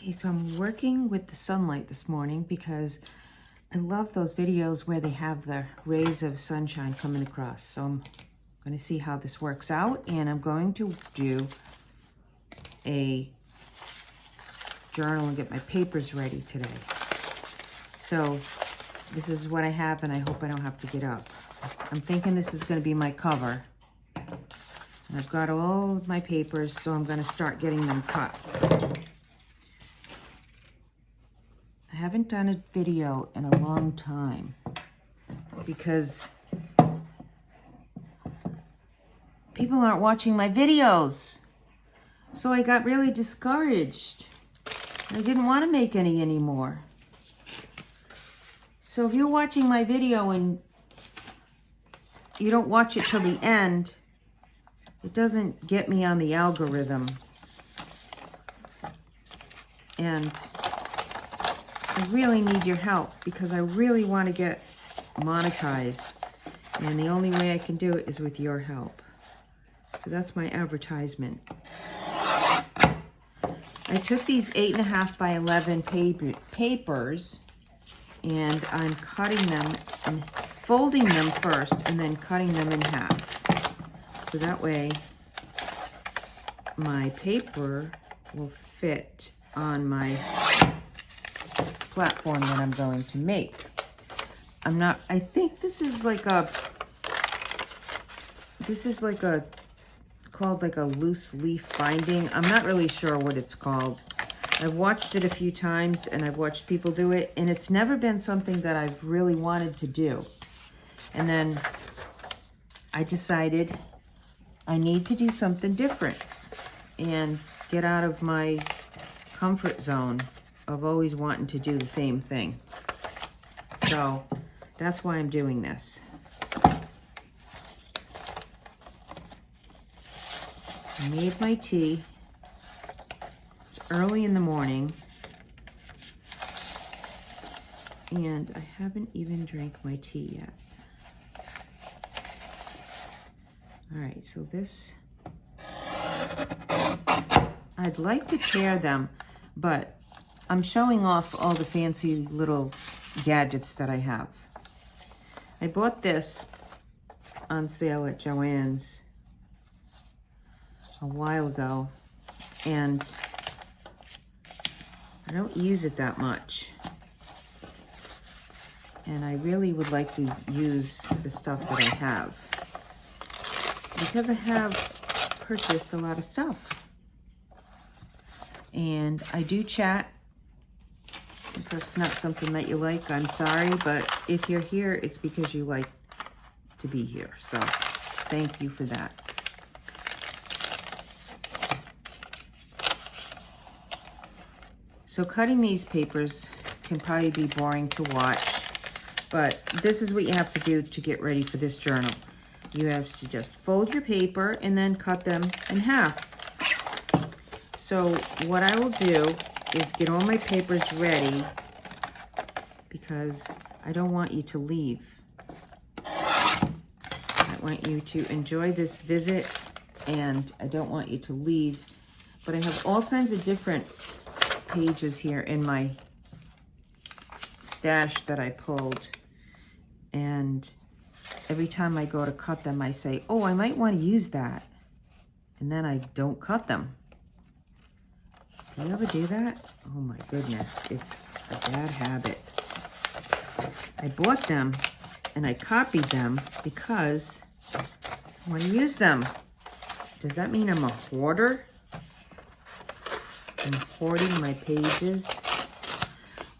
Okay, so I'm working with the sunlight this morning because I love those videos where they have the rays of sunshine coming across. So I'm going to see how this works out, and I'm going to do a journal and get my papers ready today. So this is what I have, and I hope I don't have to get up. I'm thinking this is going to be my cover. And I've got all of my papers, so I'm going to start getting them cut. I haven't done a video in a long time because people aren't watching my videos. So I got really discouraged. I didn't want to make any anymore. So if you're watching my video and you don't watch it till the end, it doesn't get me on the algorithm. And I really need your help because I really want to get monetized. And the only way I can do it is with your help. So that's my advertisement. I took these 8.5 by 11 papers, and I'm cutting them and folding them first and then cutting them in half. So that way my paper will fit on my platform that I'm going to make. I think this is like a called like a loose leaf binding. I'm not really sure what it's called. I've watched it a few times and I've watched people do it, and it's never been something that I've really wanted to do. And then I decided I need to do something different and get out of my comfort zone of always wanting to do the same thing. So that's why I'm doing this. I made my tea. It's early in the morning. And I haven't even drank my tea yet. All right, so this, I'd like to tear them, but I'm showing off all the fancy little gadgets that I have. I bought this on sale at Joann's a while ago, and I don't use it that much. And I really would like to use the stuff that I have, because I have purchased a lot of stuff. And I do chat. If that's not something that you like, I'm sorry, but if you're here, it's because you like to be here. So thank you for that. So cutting these papers can probably be boring to watch, but this is what you have to do to get ready for this journal. You have to just fold your paper and then cut them in half. So what I will do is get all my papers ready, because I don't want you to leave. I want you to enjoy this visit, and I don't want you to leave. But I have all kinds of different pages here in my stash that I pulled, and every time I go to cut them, I say, oh, I might want to use that, and then I don't cut them. Do you ever do that? Oh my goodness, it's a bad habit. I bought them and I copied them because I want to use them. Does that mean I'm a hoarder? I'm hoarding my pages.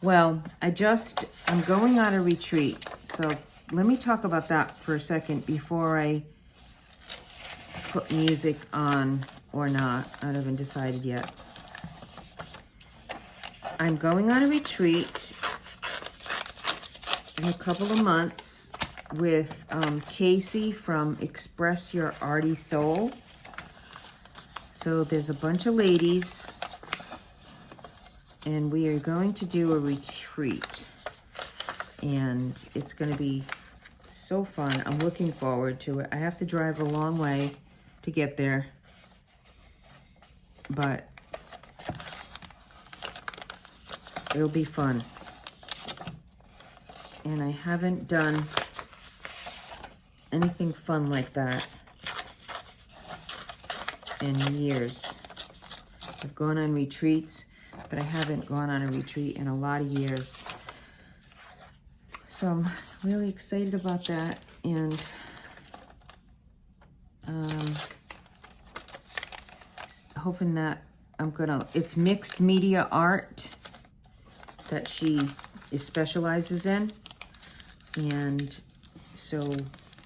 Well, I'm going on a retreat. So let me talk about that for a second before I put music on or not. I haven't decided yet. I'm going on a retreat in a couple of months with Casey from Express Your Arty Soul. So there's a bunch of ladies, and we are going to do a retreat, and it's going to be so fun. I'm looking forward to it. I have to drive a long way to get there, but it'll be fun. And I haven't done anything fun like that in years. I've gone on retreats, but I haven't gone on a retreat in a lot of years. So I'm really excited about that, and hoping that it's mixed media art that she specializes in, and so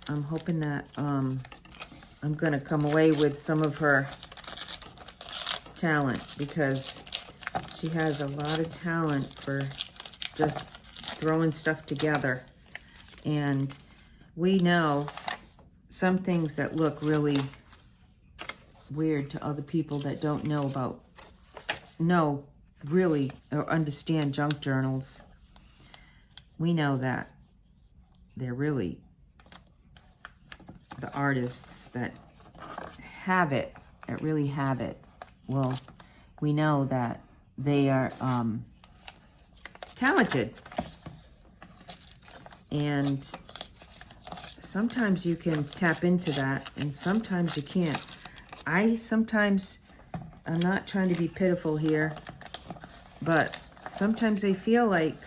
I'm hoping that I'm gonna come away with some of her talent, because she has a lot of talent for just throwing stuff together. And we know some things that look really weird to other people that don't know really or understand junk journals. We know that they're really the artists that have it, that really have it. Well, we know that they are talented, and sometimes you can tap into that and sometimes you can't. I'm not trying to be pitiful here, but sometimes I feel like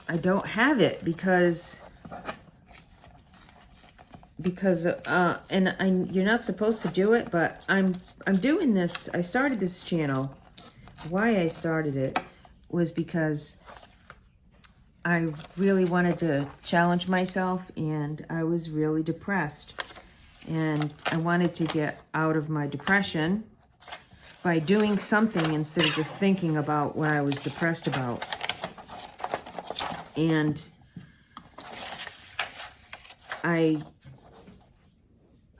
I don't have it because you're not supposed to do it, but I'm doing this. I started this channel. Why I started it was because I really wanted to challenge myself, and I was really depressed, and I wanted to get out of my depression by doing something instead of just thinking about what I was depressed about. And I'm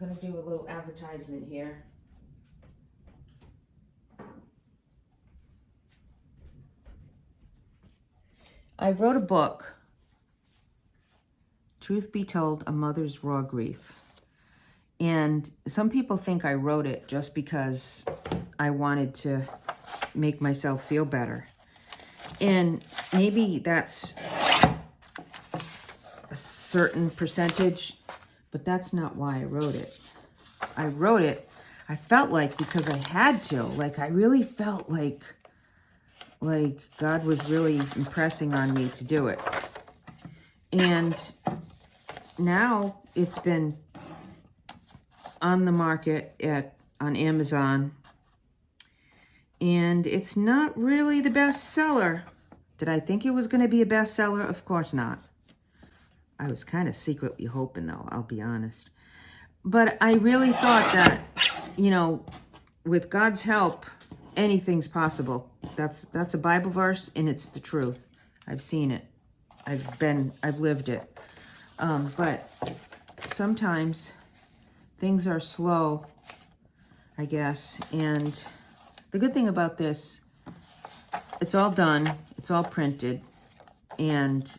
gonna do a little advertisement here. I wrote a book, Truth Be Told, A Mother's Raw Grief. And some people think I wrote it just because I wanted to make myself feel better. And maybe that's a certain percentage, but that's not why I wrote it. I wrote it, I felt like, because I had to. Like, I really felt like God was really impressing on me to do it. And now it's been on the market on Amazon, and it's not really the best seller. Did I think it was going to be a bestseller? Of course not. I was kind of secretly hoping, though, I'll be honest. But I really thought that, with God's help, anything's possible. That's a Bible verse, and it's the truth. I've seen it. I've lived it. But sometimes things are slow, I guess. And the good thing about this, it's all done. It's all printed. And,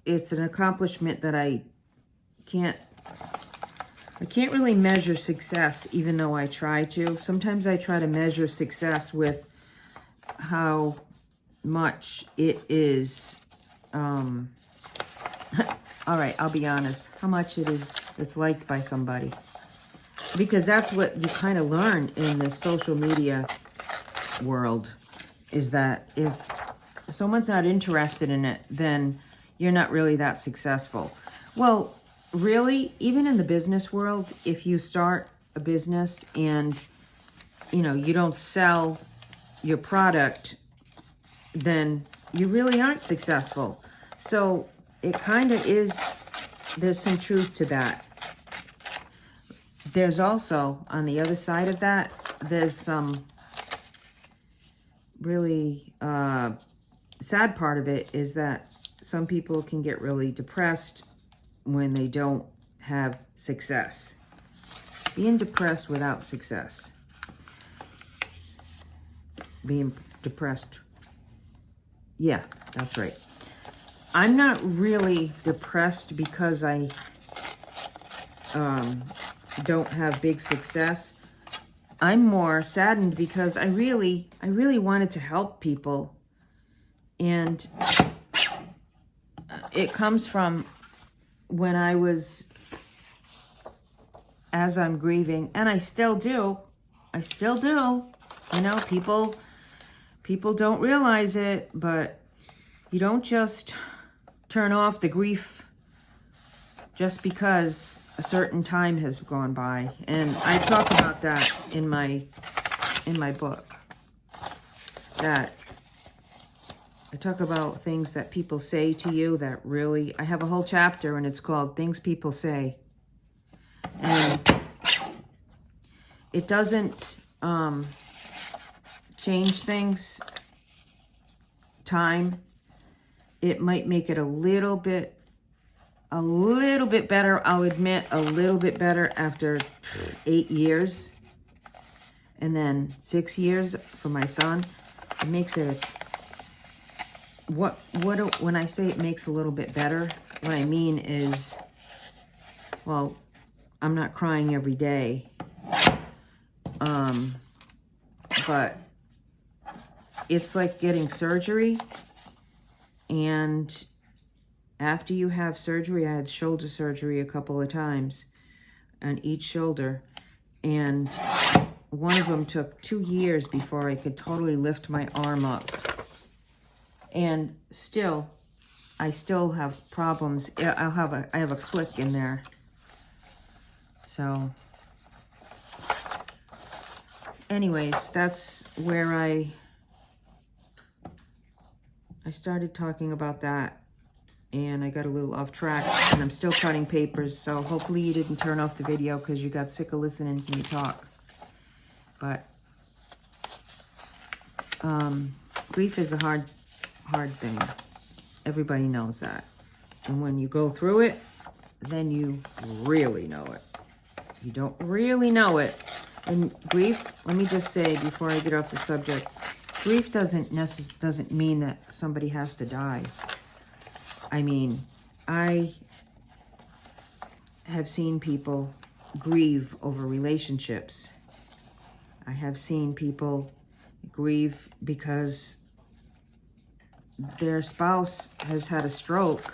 it's an accomplishment that I can't really measure success, even though I try to. Sometimes I try to measure success with how much it is, all right, I'll be honest, how much it's liked by somebody. Because that's what you kind of learn in the social media world, is that if someone's not interested in it, then you're not really that successful. Well, really, even in the business world, if you start a business and, you don't sell your product, then you really aren't successful. So it kind of is, there's some truth to that. There's also, on the other side of that, there's some really sad part of it, is that some people can get really depressed when they don't have success. Being depressed without success. Being depressed. Yeah, that's right. I'm not really depressed because I don't have big success. I'm more saddened because I really wanted to help people. And it comes from when I was, as I'm grieving, and I still do. You know, people don't realize it, but you don't just turn off the grief just because a certain time has gone by. And I talk about that in my book. That I talk about things that people say to you that really, I have a whole chapter and it's called Things People Say. And it doesn't change things. Time. It might make it a little bit better. I'll admit, a little bit better after 8 years. And then 6 years for my son. It makes it when I say it makes a little bit better, what I mean is, well, I'm not crying every day. But it's like getting surgery. And after you have surgery, I had shoulder surgery a couple of times on each shoulder. And one of them took 2 years before I could totally lift my arm up. And still, I still have problems. I have a click in there. So, anyways, that's where I started talking about that, and I got a little off track, and I'm still cutting papers, so hopefully you didn't turn off the video because you got sick of listening to me talk. But grief is a hard thing. Everybody knows that. And when you go through it, then you really know it. You don't really know it. And grief, let me just say before I get off the subject, grief doesn't mean that somebody has to die. I mean, I have seen people grieve over relationships. I have seen people grieve because their spouse has had a stroke,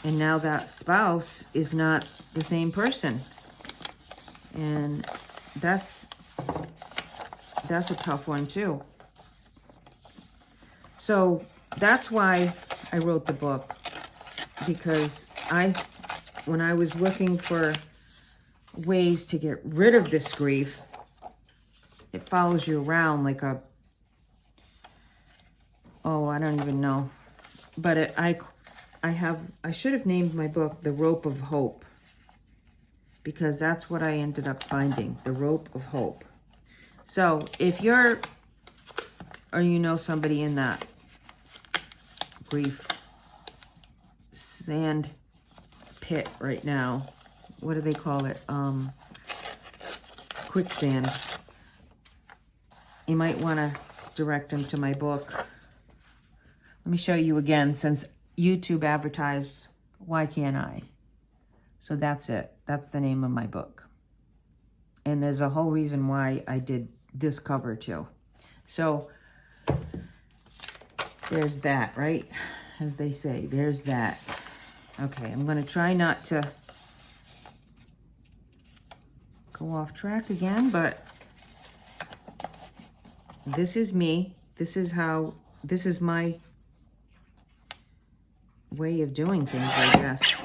and now that spouse is not the same person. And that's a tough one too. So that's why I wrote the book, because when I was looking for ways to get rid of this grief, it follows you around like a, I don't even know. But I should have named my book The Rope of Hope, because that's what I ended up finding, the rope of hope. So if you're, or you know somebody in that grief sand pit right now, what do they call it? Quicksand. You might want to direct them to my book. Let me show you again, since YouTube advertised, why can't I? So that's it. That's the name of my book. And there's a whole reason why I did this cover too. So there's that, right? As they say, there's that. Okay, I'm going to try not to go off track again, but this is me. This is my way of doing things, I guess.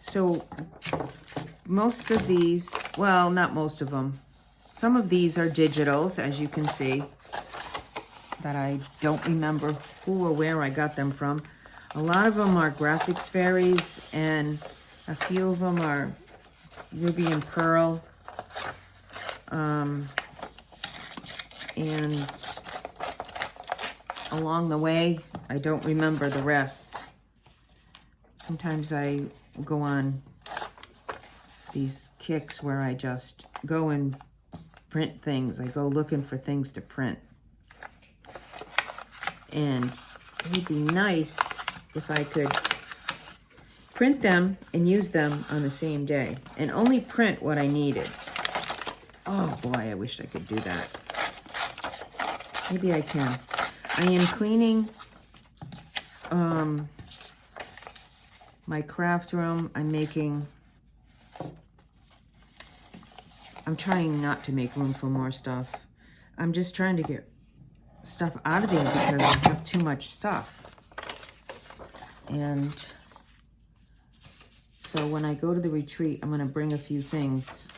So most of these, well, not most of them. Some of these are digitals, as you can see, that I don't remember who or where I got them from. A lot of them are graphics fairies, and a few of them are ruby and pearl. And along the way, I don't remember the rest. Sometimes I go on these kicks where I just go and print things. I go looking for things to print. And it would be nice if I could print them and use them on the same day, and only print what I needed. Oh boy, I wish I could do that. Maybe I can. I am cleaning my craft room. I'm trying not to make room for more stuff. I'm just trying to get stuff out of there because I have too much stuff. And so when I go to the retreat, I'm gonna bring a few things,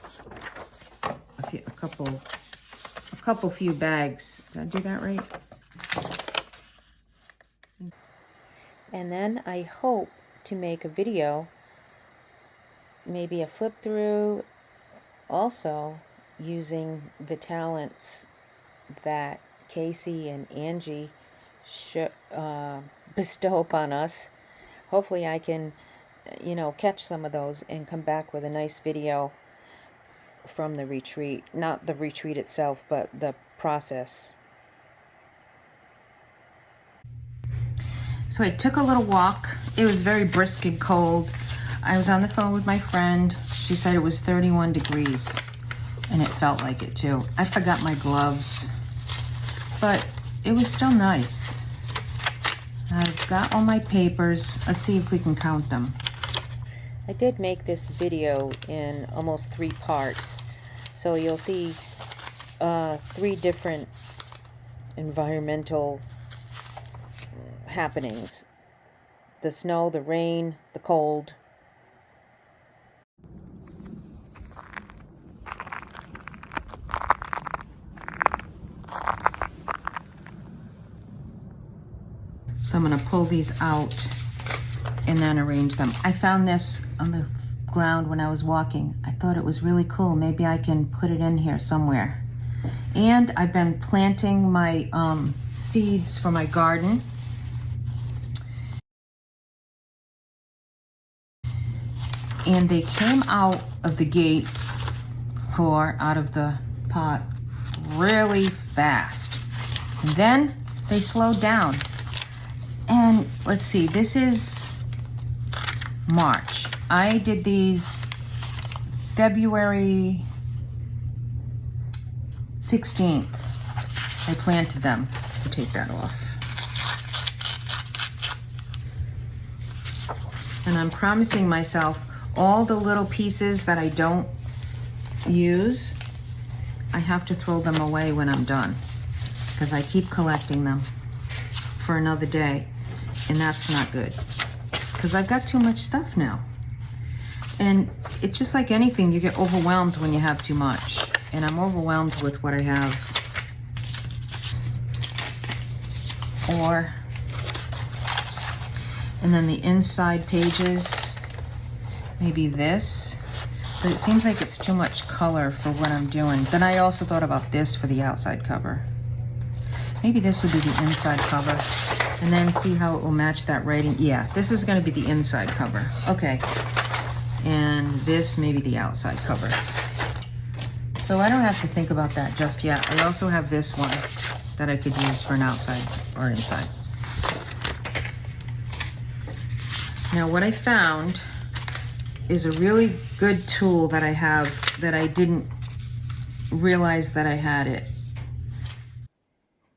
a few bags. Did I do that right? And then I hope to make a video, maybe a flip through, also using the talents that Casey and Angie bestow upon us. Hopefully I can, catch some of those and come back with a nice video from the retreat. Not the retreat itself, but the process. So I took a little walk. It was very brisk and cold. I was on the phone with my friend. She said it was 31 degrees, and it felt like it too. I forgot my gloves, but it was still nice. I've got all my papers. Let's see if we can count them. I did make this video in almost 3 parts, so you'll see 3 different environmental happenings: the snow, the rain, the cold. So I'm going to pull these out and then arrange them. I found this on the ground when I was walking. I thought it was really cool. Maybe I can put it in here somewhere. And I've been planting my seeds for my garden. And they came out of the gate, or out of the pot, really fast. And then they slowed down. And let's see, this is March. I did these February 16th. I planted them. I'll take that off. And I'm promising myself all the little pieces that I don't use, I have to throw them away when I'm done, because I keep collecting them for another day, and that's not good, because I've got too much stuff now. And it's just like anything, you get overwhelmed when you have too much, and I'm overwhelmed with what I have. And then the inside pages, maybe this, but it seems like it's too much color for what I'm doing. Then I also thought about this for the outside cover. Maybe this would be the inside cover, and then see how it will match that writing. Yeah, this is gonna be the inside cover. Okay, and this may be the outside cover. So I don't have to think about that just yet. I also have this one that I could use for an outside or inside. Now what I found is a really good tool that I have that I didn't realize that I had it.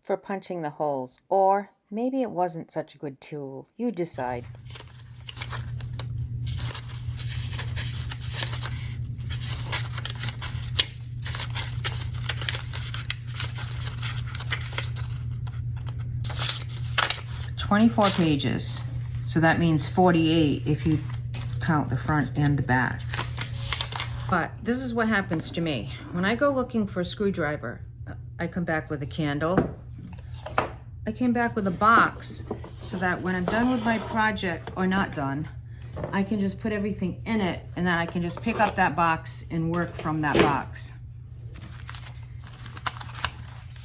For punching the holes, or maybe it wasn't such a good tool. You decide. "24 pages, so that means 48 if you count the front and the back. But this is what happens to me. When I go looking for a screwdriver, I come back with a candle. I came back with a box so that when I'm done with my project, or not done, I can just put everything in it, and then I can just pick up that box and work from that box.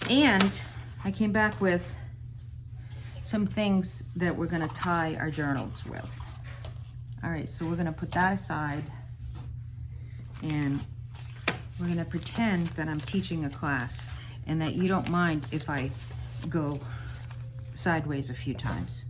And I came back with some things that we're gonna tie our journals with. All right, so we're gonna put that aside, and we're gonna pretend that I'm teaching a class and that you don't mind if I go sideways a few times.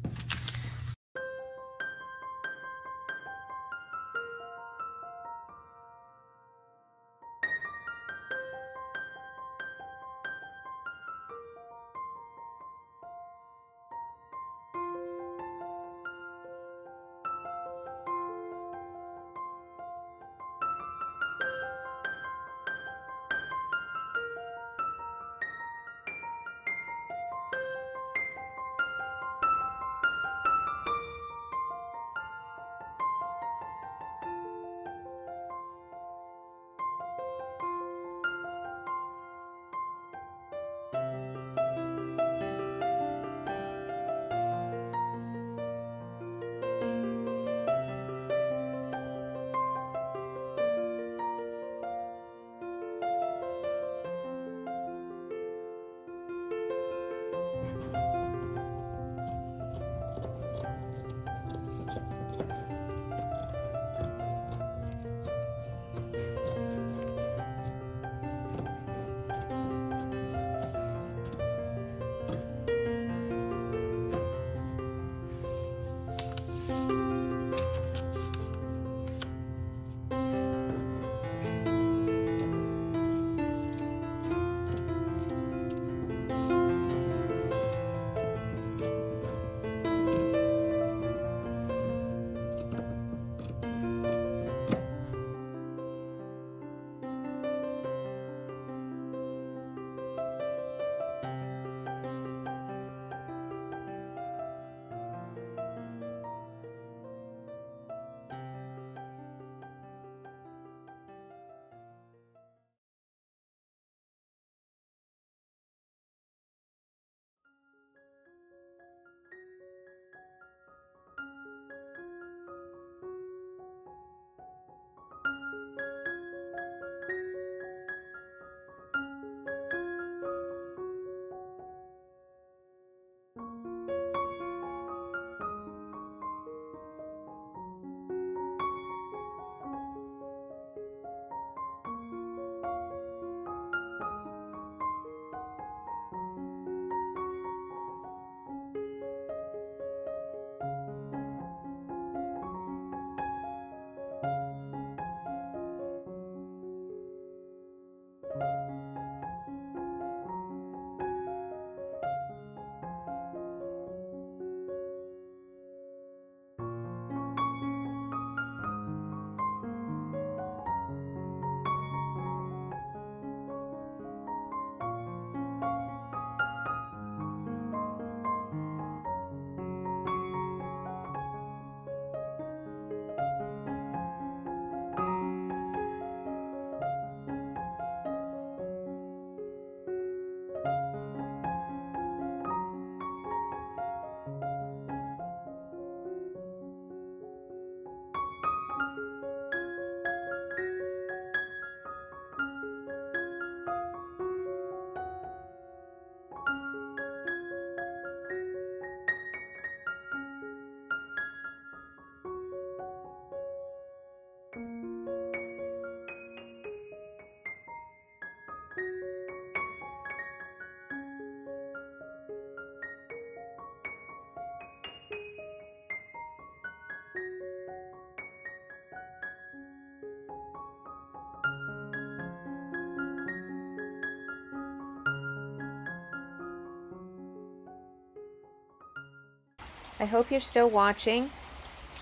I hope you're still watching.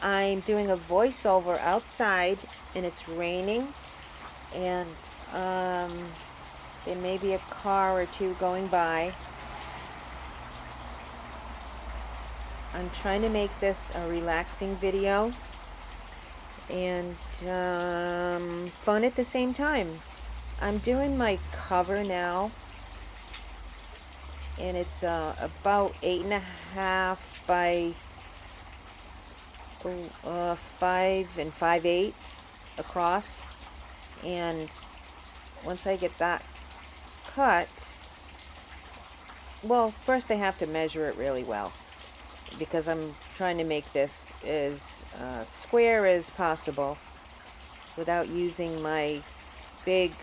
I'm doing a voiceover outside and it's raining, and there may be a car or two going by. I'm trying to make this a relaxing video and fun at the same time. I'm doing my cover now, and it's about 8.5 by 5 5/8 across. And once I get that cut, well, first I have to measure it really well, because I'm trying to make this as square as possible without using my big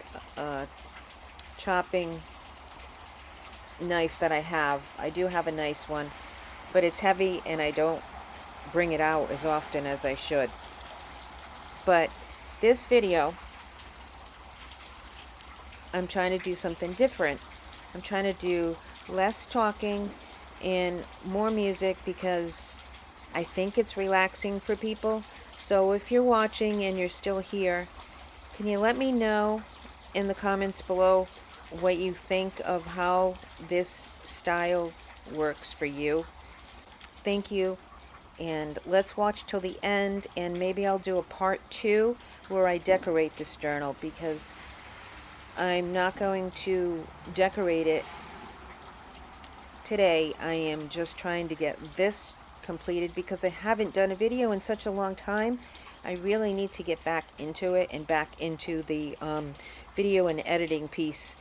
chopping knife that I have. I do have a nice one, but it's heavy and I don't bring it out as often as I should. But this video, I'm trying to do something different. I'm trying to do less talking and more music, because I think it's relaxing for people. So if you're watching and you're still here, can you let me know in the comments below what you think of how this style works for you? Thank you, and let's watch till the end, and maybe I'll do a part 2 where I decorate this journal, because I'm not going to decorate it today. I am just trying to get this completed because I haven't done a video in such a long time. I really need to get back into it and back into the video and editing piece.